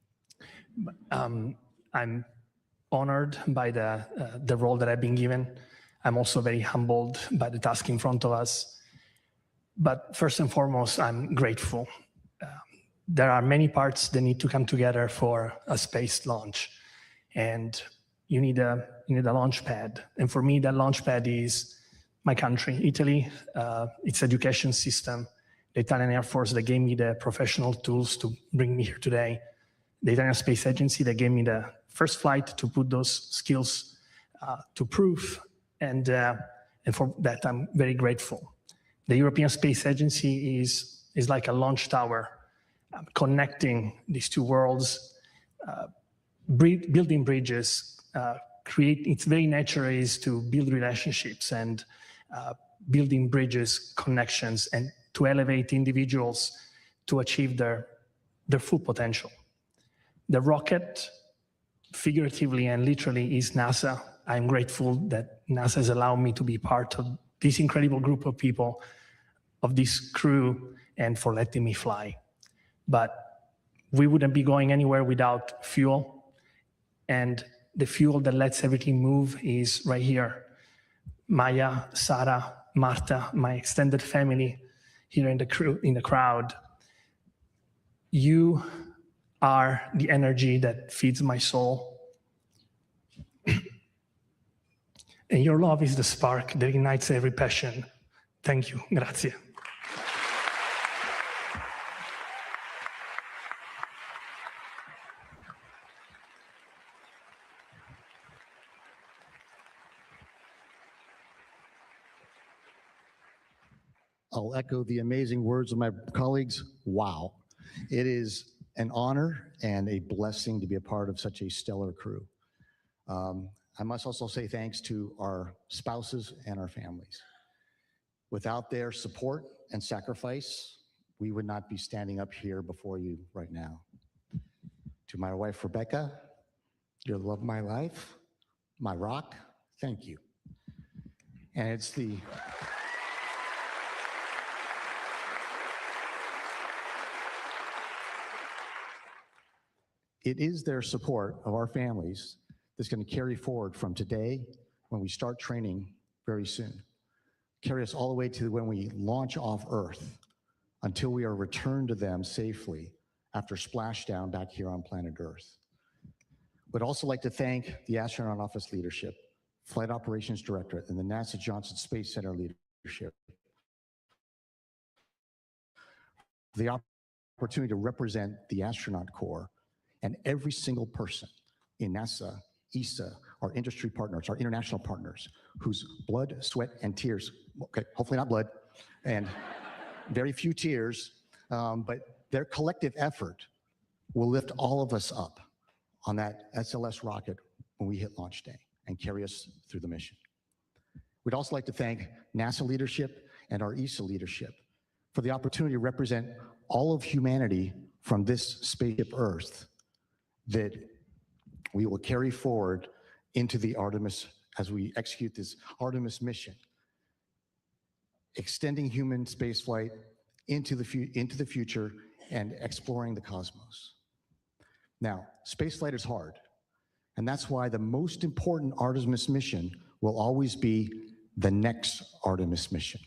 I'm honored by the role that I've been given. I'm also very humbled by the task in front of us. But first and foremost, I'm grateful. There are many parts that need to come together for a space launch. And you need a launch pad. And for me, that launch pad is my country, Italy, its education system, the Italian Air Force that gave me the professional tools to bring me here today, the Italian Space Agency that gave me the first flight to put those skills to proof. And for that, I'm very grateful. The European Space Agency is like a launch tower, connecting these two worlds, building bridges, its very nature is to build relationships and building bridges, connections, and to elevate individuals to achieve their full potential. The rocket, figuratively and literally, is NASA. I'm grateful that NASA has allowed me to be part of this incredible group of people, of this crew, and for letting me fly. But we wouldn't be going anywhere without fuel. And the fuel that lets everything move is right here. Maya, Sarah, Marta, my extended family here in the crowd. You are the energy that feeds my soul. And your love is the spark that ignites every passion. Thank you. Grazie. I'll echo the amazing words of my colleagues. Wow. It is an honor and a blessing to be a part of such a stellar crew. I must also say thanks to our spouses and our families. Without their support and sacrifice, we would not be standing up here before you right now. To my wife, Rebecca, you're the love of my life, my rock, thank you. And it's the it is their support of our families that's going to carry forward from today when we start training very soon. Carry us all the way to when we launch off Earth until we are returned to them safely after splashdown back here on planet Earth. Would also like to thank the Astronaut Office leadership, Flight Operations Directorate, and the NASA Johnson Space Center leadership. The opportunity to represent the astronaut corps and every single person in NASA, ESA, our industry partners, our international partners, whose blood, sweat, and tears, okay, hopefully not blood, and very few tears, but their collective effort will lift all of us up on that SLS rocket when we hit launch day and carry us through the mission. We'd also like to thank NASA leadership and our ESA leadership for the opportunity to represent all of humanity from this spaceship Earth that we will carry forward into the Artemis as we execute this Artemis mission, extending human spaceflight into the future and exploring the cosmos. Now, spaceflight is hard, and that's why the most important Artemis mission will always be the next Artemis mission,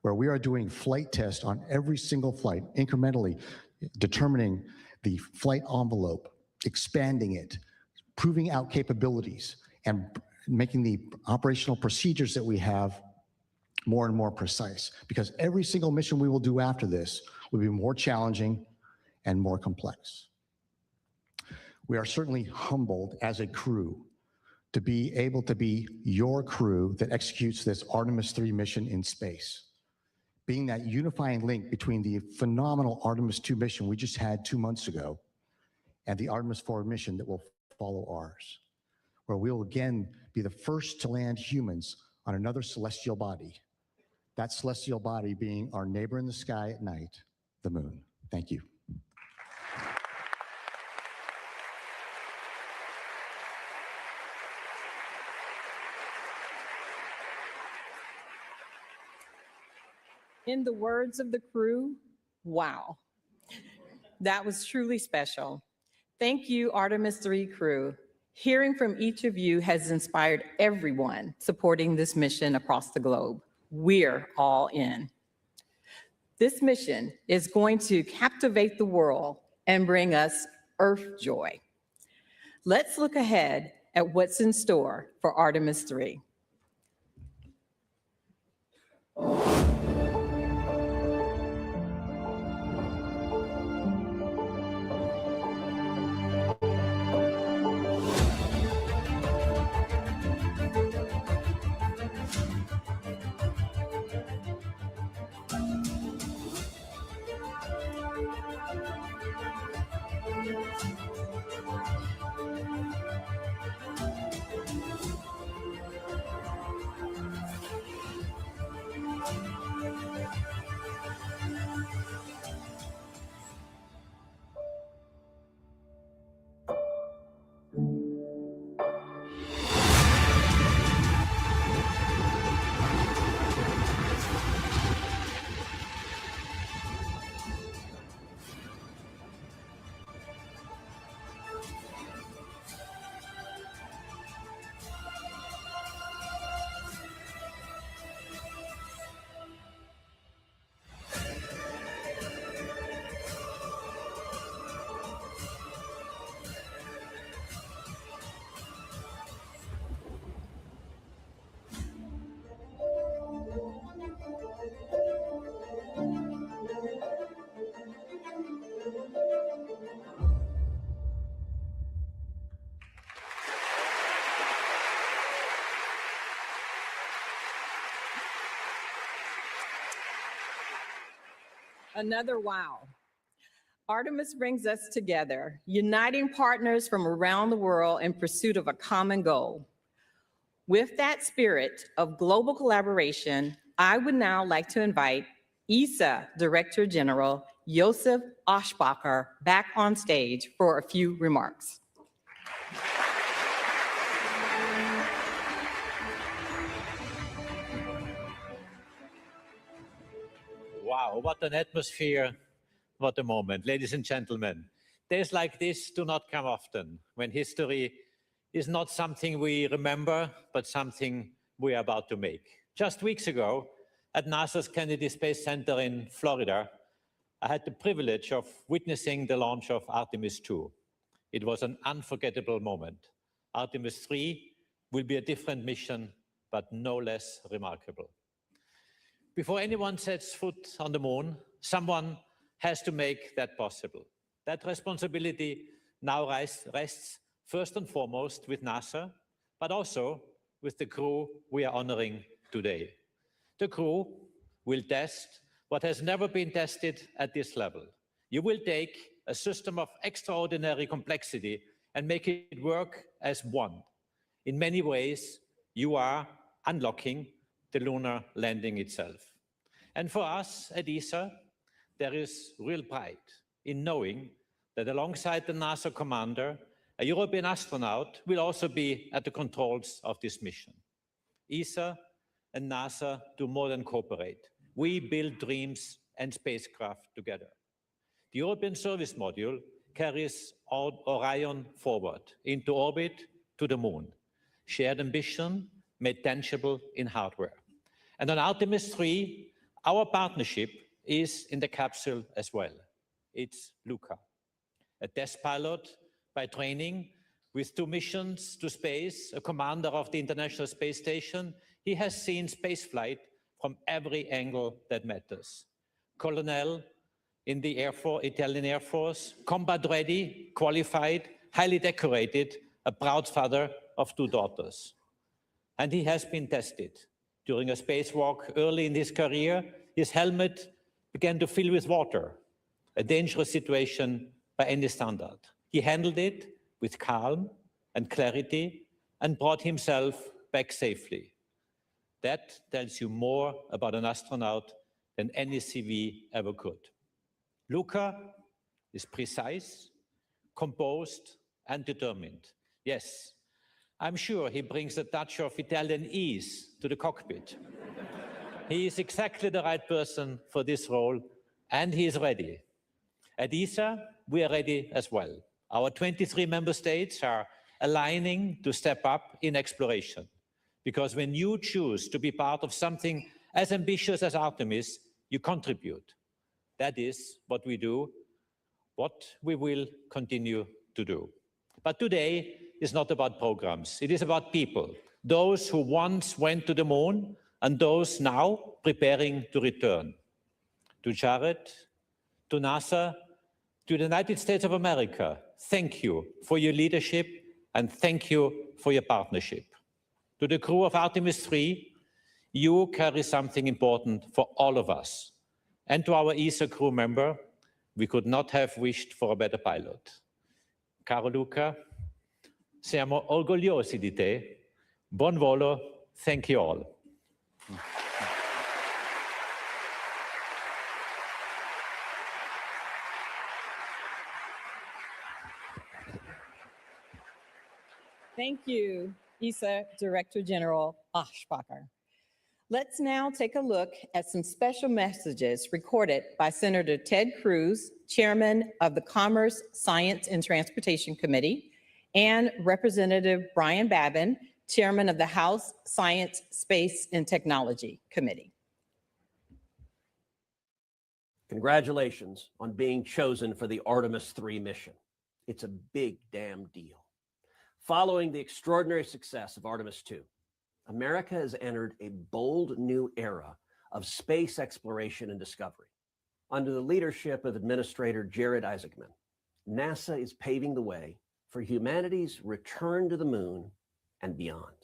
where we are doing flight tests on every single flight, incrementally determining the flight envelope, expanding it, proving out capabilities, and making the operational procedures that we have more and more precise, because every single mission we will do after this will be more challenging and more complex. We are certainly humbled as a crew to be able to be your crew that executes this Artemis III mission in space, being that unifying link between the phenomenal Artemis II mission we just had 2 months ago and the Artemis IV mission that will follow ours, where we will again be the first to land humans on another celestial body, that celestial body being our neighbor in the sky at night, the moon. Thank you. In the words of the crew, wow. That was truly special. Thank you, Artemis III crew. Hearing from each of you has inspired everyone supporting this mission across the globe. We're all in. This mission is going to captivate the world and bring us Earth joy. Let's look ahead at what's in store for Artemis III. Another wow. Artemis brings us together, uniting partners from around the world in pursuit of a common goal. With that spirit of global collaboration, I would now like to invite ESA Director General Josef Aschbacher back on stage for a few remarks. Wow, what an atmosphere, what a moment. Ladies and gentlemen, days like this do not come often, when history is not something we remember, but something we are about to make. Just weeks ago, at NASA's Kennedy Space Center in Florida, I had the privilege of witnessing the launch of Artemis II. It was an unforgettable moment. Artemis III will be a different mission, but no less remarkable. Before anyone sets foot on the moon, someone has to make that possible. That responsibility now rests first and foremost with NASA, but also with the crew we are honoring today. The crew will test what has never been tested at this level. You will take a system of extraordinary complexity and make it work as one. In many ways, you are unlocking the lunar landing itself. And for us at ESA, there is real pride in knowing that alongside the NASA commander, a European astronaut will also be at the controls of this mission. ESA and NASA do more than cooperate. We build dreams and spacecraft together. The European Service Module carries Orion forward into orbit to the moon. Shared ambition made tangible in hardware. And on Artemis III, our partnership is in the capsule as well. It's Luca, a test pilot by training, With 2 missions to space, a commander of the International Space Station, he has seen spaceflight from every angle that matters. Colonel in the Italian Air Force, combat ready, qualified, highly decorated, a proud father of 2 daughters. And he has been tested. During a spacewalk early in his career, his helmet began to fill with water, a dangerous situation by any standard. He handled it with calm and clarity and brought himself back safely. That tells you more about an astronaut than any CV ever could. Luca is precise, composed, and determined. Yes, I'm sure he brings a touch of Italian ease to the cockpit. He is exactly the right person for this role, and he is ready. At ESA, we are ready as well. Our 23 member states are aligning to step up in exploration, because when you choose to be part of something as ambitious as Artemis, you contribute. That is what we do, what we will continue to do. But today is not about programs. It is about people, those who once went to the moon and those now preparing to return. To Jared, to NASA, to the United States of America, thank you for your leadership and thank you for your partnership. To the crew of Artemis III, you carry something important for all of us. And to our ESA crew member, we could not have wished for a better pilot. Caro Luca, siamo orgogliosi di te. Buon volo. Thank you all. Thank you, ESA Director General Aschbacher. Let's now take a look at some special messages recorded by Senator Ted Cruz, Chairman of the Commerce, Science, and Transportation Committee, and Representative Brian Babin, Chairman of the House Science, Space, and Technology Committee. Congratulations on being chosen for the Artemis III mission. It's a big damn deal. Following the extraordinary success of Artemis II, America has entered a bold new era of space exploration and discovery. Under the leadership of Administrator Jared Isaacman, NASA is paving the way for humanity's return to the moon and beyond.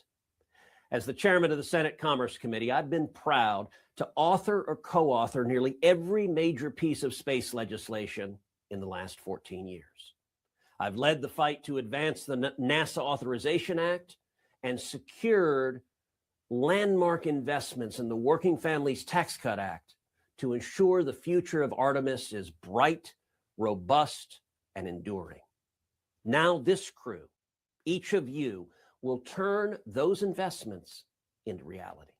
As the chairman of the Senate Commerce Committee, I've been proud to author or co-author nearly every major piece of space legislation in the last 14 years. I've led the fight to advance the NASA Authorization Act and secured landmark investments in the Working Families Tax Cut Act to ensure the future of Artemis is bright, robust, and enduring. Now this crew, each of you, will turn those investments into reality.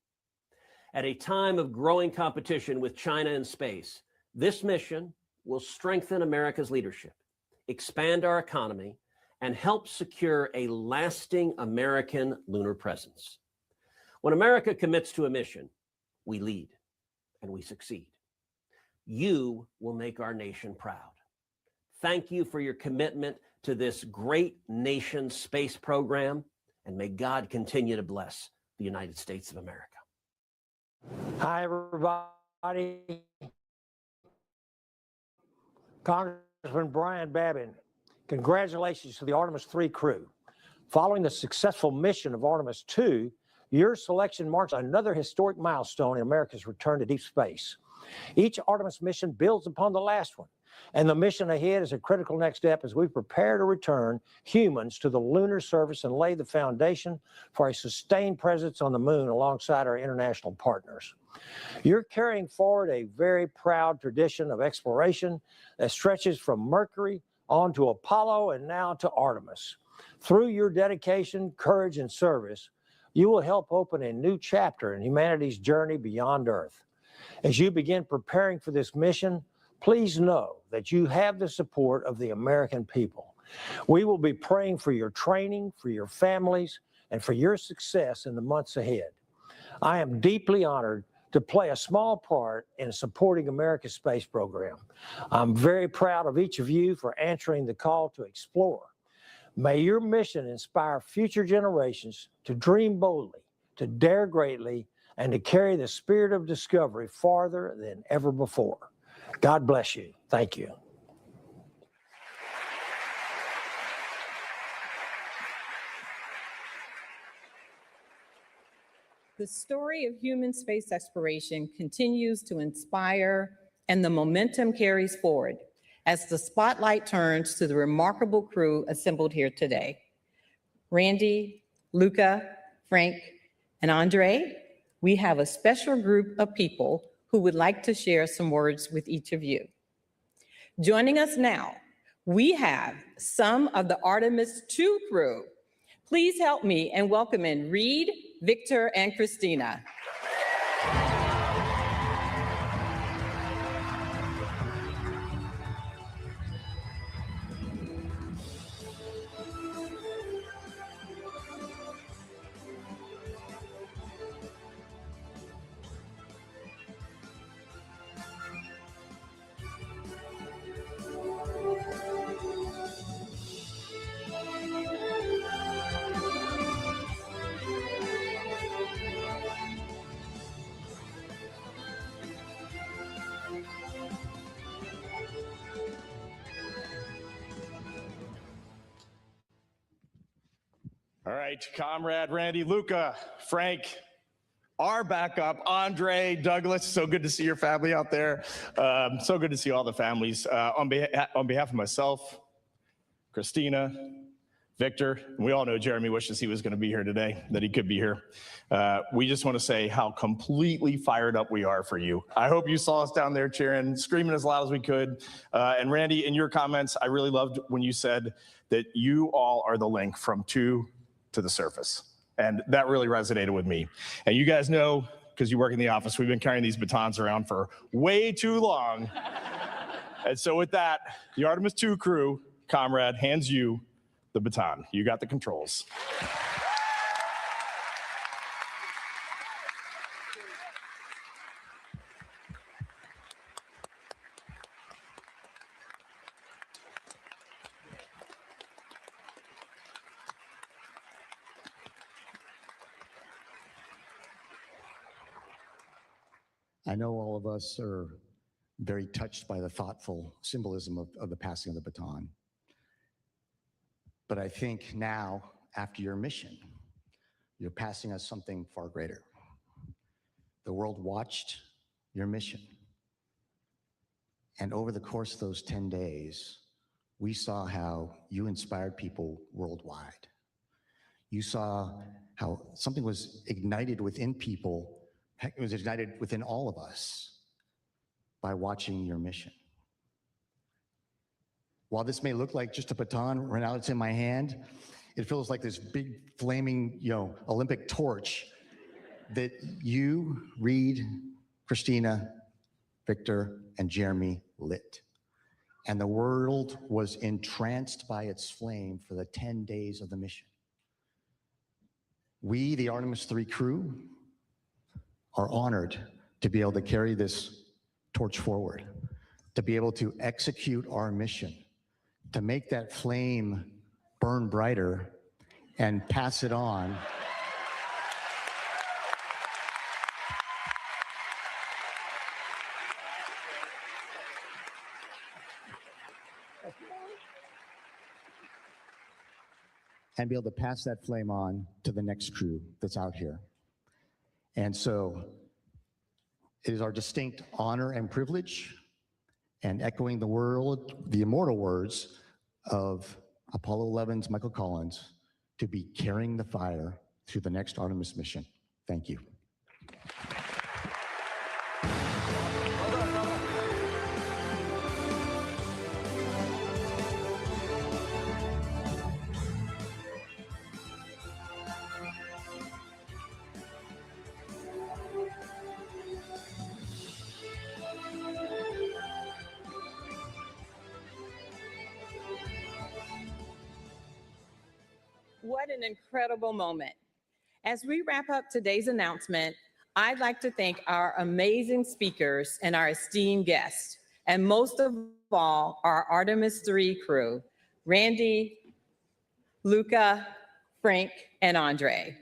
At a time of growing competition with China in space, this mission will strengthen America's leadership, expand our economy, and help secure a lasting American lunar presence. When America commits to a mission, we lead and we succeed. You will make our nation proud. Thank you for your commitment to this great nation's space program, and may God continue to bless the United States of America. Hi, everybody. Congressman Brian Babin, congratulations to the Artemis III crew. Following the successful mission of Artemis II, your selection marks another historic milestone in America's return to deep space. Each Artemis mission builds upon the last one, and the mission ahead is a critical next step as we prepare to return humans to the lunar surface and lay the foundation for a sustained presence on the moon alongside our international partners. You're carrying forward a very proud tradition of exploration that stretches from Mercury on to Apollo and now to Artemis. Through your dedication, courage, and service, you will help open a new chapter in humanity's journey beyond Earth. As you begin preparing for this mission, please know that you have the support of the American people. We will be praying for your training, for your families, and for your success in the months ahead. I am deeply honored to play a small part in supporting America's space program. I'm very proud of each of you for answering the call to explore. May your mission inspire future generations to dream boldly, to dare greatly, and to carry the spirit of discovery farther than ever before. God bless you. Thank you. The story of human space exploration continues to inspire, and the momentum carries forward as the spotlight turns to the remarkable crew assembled here today. Randy, Luca, Frank, and Andre, we have a special group of people who would like to share some words with each of you. Joining us now, we have some of the Artemis II crew. Please help me in welcoming Reed, Victor, and Christina. All right, comrade Randy, Luca, Frank, our backup, Andre, Douglas. So good to see your family out there. So good to see all the families. On behalf of myself, Christina, Victor, and we all know Jeremy wishes he was going to be here today, that he could be here. We just want to say how completely fired up we are for you. I hope you saw us down there cheering, screaming as loud as we could. And Randy, in your comments, I really loved when you said that you all are the link from to the surface. And that really resonated with me. And you guys know, because you work in the office, we've been carrying these batons around for way too long. And so with that, the Artemis II crew, comrade, hands you the baton. You got the controls. I know all of us are very touched by the thoughtful symbolism of the passing of the baton. But I think now, after your mission, you're passing us something far greater. The world watched your mission. And over the course of those 10 days, we saw how you inspired people worldwide. You saw how something was ignited within people. It was ignited within all of us by watching your mission. While this may look like just a baton, right now it's in my hand, it feels like this big flaming, Olympic torch that you, Reed, Christina, Victor, and Jeremy lit. And the world was entranced by its flame for the 10 days of the mission. We, the Artemis III crew, are honored to be able to carry this torch forward, to be able to execute our mission, to make that flame burn brighter and pass it on. And be able to pass that flame on to the next crew that's out here. And so it is our distinct honor and privilege, and echoing the immortal words of Apollo 11's Michael Collins, to be carrying the fire through the next Artemis mission. Thank you. What an incredible moment. As we wrap up today's announcement, I'd like to thank our amazing speakers and our esteemed guests, and most of all, our Artemis III crew, Randy, Luca, Frank, and Andre.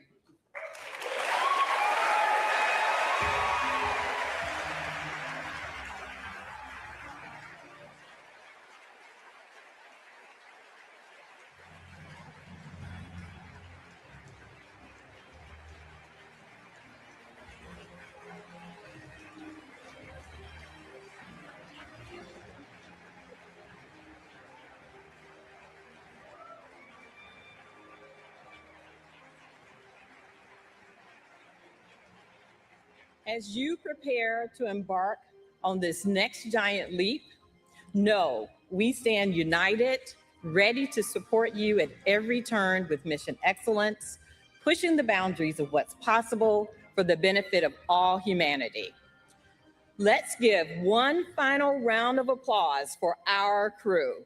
As you prepare to embark on this next giant leap, know we stand united, ready to support you at every turn with mission excellence, pushing the boundaries of what's possible for the benefit of all humanity. Let's give one final round of applause for our crew.